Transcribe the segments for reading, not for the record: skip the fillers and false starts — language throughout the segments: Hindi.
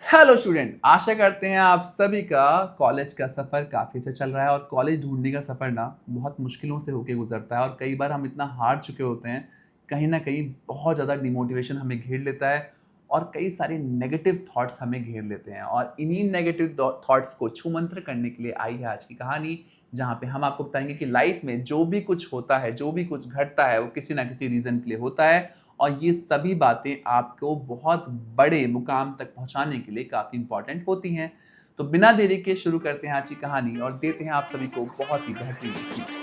हेलो स्टूडेंट, आशा करते हैं आप सभी का कॉलेज का सफ़र काफ़ी अच्छा चल रहा है। और कॉलेज ढूंढने का सफ़र ना बहुत मुश्किलों से होके गुजरता है और कई बार हम इतना हार चुके होते हैं, कहीं ना कहीं बहुत ज़्यादा डिमोटिवेशन हमें घेर लेता है और कई सारे नेगेटिव थॉट्स हमें घेर लेते हैं। और इन्हीं नेगेटिव थॉट्स को छूमंतर करने के लिए आई है आज की कहानी, जहाँ पे हम आपको बताएंगे कि लाइफ में जो भी कुछ होता है, जो भी कुछ घटता है, वो किसी ना किसी रीज़न के लिए होता है। और ये सभी बातें आपको बहुत बड़े मुकाम तक पहुंचाने के लिए काफ़ी इंपॉर्टेंट होती हैं। तो बिना देरी के शुरू करते हैं आज की कहानी और देते हैं आप सभी को बहुत ही बेहतरीन सीख।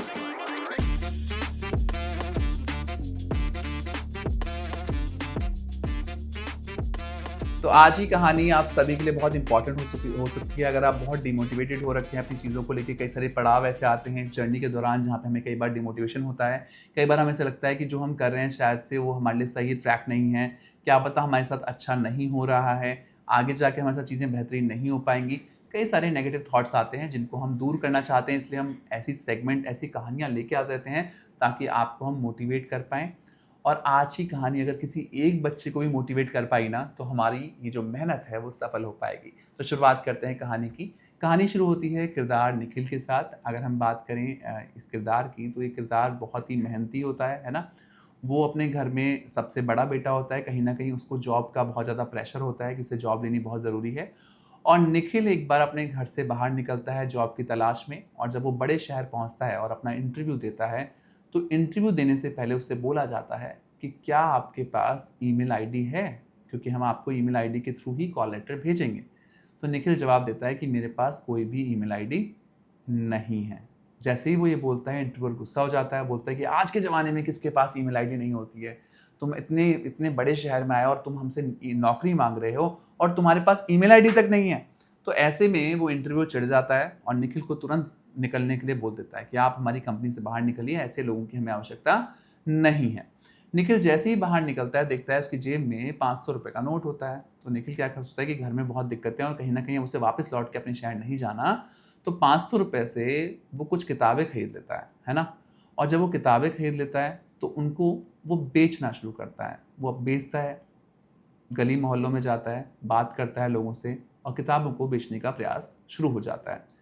तो आज की कहानी आप सभी के लिए बहुत इंपॉर्टेंट हो सकती है। अगर आप बहुत डिमोटिवेटेड हो रखे हैं अपनी चीज़ों को लेके, कई सारे पड़ाव ऐसे आते हैं जर्नी के दौरान जहाँ पे हमें कई बार डिमोटिवेशन होता है। कई बार हमें ऐसा लगता है कि जो हम कर रहे हैं शायद से वो हमारे लिए सही ट्रैक नहीं है, क्या पता हमारे साथ अच्छा नहीं हो रहा है, आगे जाके हमारे साथ चीज़ें बेहतरीन नहीं हो पाएंगी। कई सारे नेगेटिव थॉट्स आते हैं जिनको हम दूर करना चाहते हैं, इसलिए हम ऐसी सेगमेंट, ऐसी कहानियाँ लेके आते रहते हैं ताकि आपको हम मोटिवेट कर पाएँ। और आज की कहानी अगर किसी एक बच्चे को भी मोटिवेट कर पाई ना, तो हमारी ये जो मेहनत है वो सफल हो पाएगी। तो शुरुआत करते हैं कहानी की। कहानी शुरू होती है किरदार निखिल के साथ। अगर हम बात करें इस किरदार की, तो ये किरदार बहुत ही मेहनती होता है ना? वो अपने घर में सबसे बड़ा बेटा होता है, कहीं न कहीं उसको जॉब का बहुत ज़्यादा प्रेशर होता है कि उसे जॉब लेनी बहुत ज़रूरी है। और निखिल एक बार अपने घर से बाहर निकलता है जॉब की तलाश में, और जब वो बड़े शहर पहुँचता है और अपना इंटरव्यू देता है, तो इंटरव्यू देने से पहले उससे बोला जाता है कि क्या आपके पास ईमेल आईडी है? क्योंकि हम आपको ईमेल आईडी के थ्रू ही कॉल लेटर भेजेंगे। तो निखिल जवाब देता है कि मेरे पास कोई भी ईमेल आईडी नहीं है। जैसे ही वो ये बोलता है, इंटरव्यूअर गुस्सा हो जाता है, बोलता है कि आज के ज़माने में किसके पास ईमेल आईडी नहीं होती है? तुम इतने इतने बड़े शहर में आए और तुम हमसे नौकरी माँग रहे हो और तुम्हारे पास ईमेल आईडी तक नहीं है। तो ऐसे में वो इंटरव्यूअर चिढ़ जाता है और निखिल को तुरंत निकलने के लिए बोल देता है कि आप हमारी कंपनी से बाहर निकलिए, ऐसे लोगों की हमें आवश्यकता नहीं है। निखिल जैसे ही बाहर निकलता है, देखता है उसकी जेब में ₹500 का नोट होता है। तो निखिल क्या सोचता है कि घर में बहुत दिक्कतें हैं और कहीं न कहीं उसे वापस लौट के अपने शहर नहीं जाना। तो ₹500 से वो कुछ किताबें खरीद लेता है ना? और जब वो किताबें खरीद लेता है, तो उनको वो बेचना शुरू करता है। वो अब बेचता है, गली मोहल्लों में जाता है, बात करता है लोगों से और किताबों को बेचने का प्रयास शुरू हो जाता है।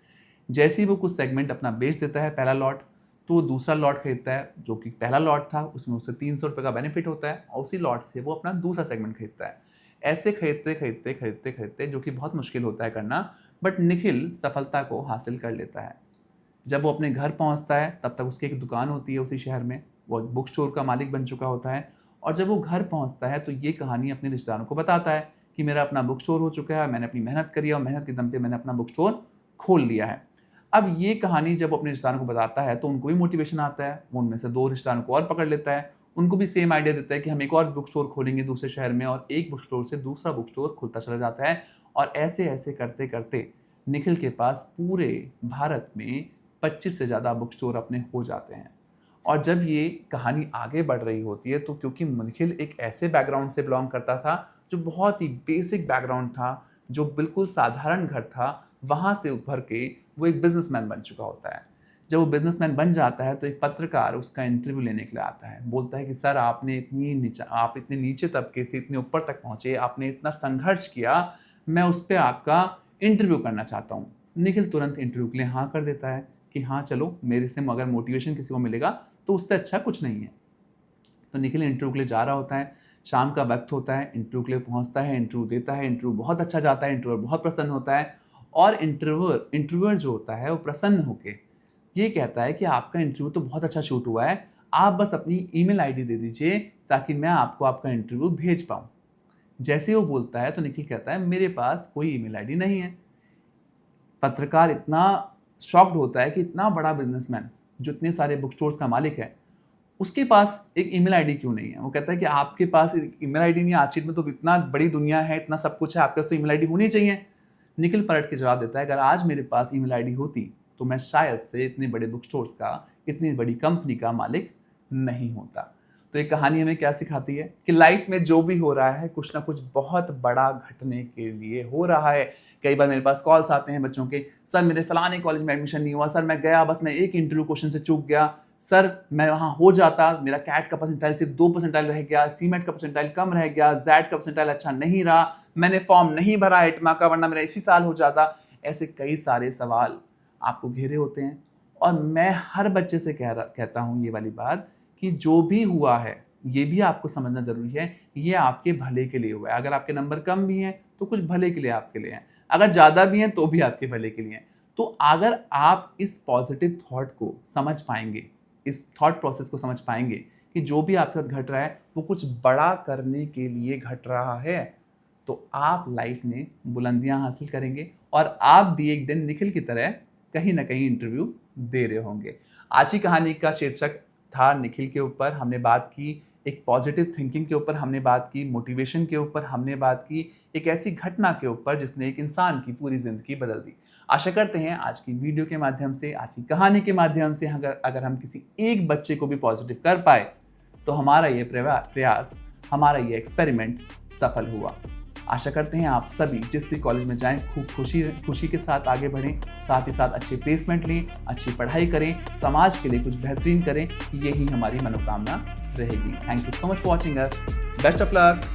जैसे ही वो कुछ सेगमेंट अपना बेच देता है, पहला लॉट, तो वो दूसरा लॉट खरीदता है, जो कि पहला लॉट था उसमें उसे ₹300 का बेनिफिट होता है और उसी लॉट से वो अपना दूसरा सेगमेंट खरीदता है। ऐसे खरीदते-खरीदते जो कि बहुत मुश्किल होता है करना, बट निखिल सफलता को हासिल कर लेता है। जब वो अपने घर पहुँचता है, तब तक उसकी एक दुकान होती है उसी शहर में, वो बुक स्टोर का मालिक बन चुका होता है। और जब वो घर पहुँचता है, तो ये कहानी अपने रिश्तेदारों को बताता है कि मेरा अपना बुक स्टोर हो चुका है, मैंने अपनी मेहनत करी है और मेहनत के दम पे मैंने अपना बुक स्टोर खोल लिया है। अब ये कहानी जब वो अपने रिश्तेदारों को बताता है, तो उनको भी मोटिवेशन आता है, वो उनमें से 2 रिश्तेदारों को और पकड़ लेता है, उनको भी सेम आइडिया देता है कि हम एक और बुक स्टोर खोलेंगे दूसरे शहर में, और एक बुक स्टोर से दूसरा बुक स्टोर खुलता चला जाता है। और ऐसे-ऐसे करते-करते निखिल के पास पूरे भारत में 25 से ज़्यादा बुक स्टोर अपने हो जाते हैं। और जब ये कहानी आगे बढ़ रही होती है, तो क्योंकि निखिल एक ऐसे बैकग्राउंड से बिलॉन्ग करता था जो बहुत ही बेसिक बैकग्राउंड था, जो बिल्कुल साधारण घर था, वहाँ से उभर के वो एक बिज़नेसमैन बन चुका होता है। जब वो बिज़नेसमैन बन जाता है, तो एक पत्रकार उसका इंटरव्यू लेने के लिए आता है। बोलता है कि सर, आप इतने नीचे तबके से इतने ऊपर तक पहुँचे, आपने इतना संघर्ष किया, मैं उस पे आपका इंटरव्यू करना चाहता हूँ। निखिल तुरंत इंटरव्यू के लिए हाँ कर देता है कि हाँ, चलो, मेरे से अगर मोटिवेशन किसी को मिलेगा तो उससे अच्छा कुछ नहीं है। तो निखिल इंटरव्यू के लिए जा रहा होता है, शाम का वक़्त होता है, इंटरव्यू के लिए पहुँचता है, इंटरव्यू देता है, इंटरव्यू बहुत अच्छा जाता है, इंटरव्यूअर बहुत प्रसन्न होता है। और इंटरव्यूअर जो होता है वो प्रसन्न होके ये कहता है कि आपका इंटरव्यू तो बहुत अच्छा शूट हुआ है, आप बस अपनी ईमेल आईडी दे दीजिए ताकि मैं आपको आपका इंटरव्यू भेज पाऊँ। जैसे ही वो बोलता है, तो निखिल कहता है मेरे पास कोई ईमेल आईडी नहीं है। पत्रकार इतना शॉक्ड होता है कि इतना बड़ा बिज़नेसमैन जो इतने सारे बुक स्टोर्स का मालिक है, उसके पास एक ईमेल आईडी क्यों नहीं है? वो कहता है कि आपके पास एक ईमेल आईडी नहीं है, आज की डेट में तो इतना बड़ी दुनिया है, इतना सब कुछ है, आपके पास तो ईमेल आईडी होनी चाहिए। निखिल पलट के जवाब देता है, अगर आज मेरे पास ईमेल आईडी होती, तो मैं शायद से इतने बड़े बुक स्टोर्स का, इतनी बड़ी कंपनी का मालिक नहीं होता। तो ये कहानी हमें क्या सिखाती है कि लाइफ में जो भी हो रहा है, कुछ ना कुछ बहुत बड़ा घटने के लिए हो रहा है। कई बार मेरे पास कॉल्स आते हैं बच्चों के, सर मेरे फलाने कॉलेज में एडमिशन नहीं हुआ, सर मैं गया, बस मैं एक इंटरव्यू क्वेश्चन से चूक गया, सर मैं वहाँ हो जाता, मेरा कैट का परसेंटाइल सिर्फ 2 परसेंटाइल रह गया, सीमेट का परसेंटाइल कम रह गया, जैड का परसेंटाइल अच्छा नहीं रहा, मैंने फॉर्म नहीं भरा इटमा का वरना मेरा इसी साल हो जाता। ऐसे कई सारे सवाल आपको घेरे होते हैं और मैं हर बच्चे से कहता हूँ ये वाली बात कि जो भी हुआ है ये भी आपको समझना जरूरी है, ये आपके भले के लिए हुआ है। अगर आपके नंबर कम भी हैं तो कुछ भले के लिए आपके लिए हैं, अगर ज़्यादा भी हैं तो भी आपके भले के लिए हैं। तो अगर आप इस पॉजिटिव थॉट को समझ पाएंगे, इस थॉट प्रोसेस को समझ पाएंगे कि जो भी आपके साथ घट रहा है वो कुछ बड़ा करने के लिए घट रहा है, तो आप लाइफ में बुलंदियां हासिल करेंगे और आप भी एक दिन निखिल की तरह कहीं ना कहीं इंटरव्यू दे रहे होंगे। आज की कहानी का शीर्षक था निखिल के ऊपर। हमने बात की एक पॉजिटिव थिंकिंग के ऊपर, हमने बात की मोटिवेशन के ऊपर, हमने बात की एक ऐसी घटना के ऊपर जिसने एक इंसान की पूरी जिंदगी बदल दी। आशा करते हैं आज की वीडियो के माध्यम से, आज की कहानी के माध्यम से अगर हम किसी एक बच्चे को भी पॉजिटिव कर पाए तो हमारा ये प्रयास, हमारा ये एक्सपेरिमेंट सफल हुआ। आशा करते हैं आप सभी जिस भी कॉलेज में जाएं खूब खुशी के साथ आगे बढ़ें, साथ ही साथ अच्छे प्लेसमेंट लें, अच्छी पढ़ाई करें, समाज के लिए कुछ बेहतरीन करें, यही हमारी मनोकामना रहेगी। Thank you so much for watching us. Best of luck.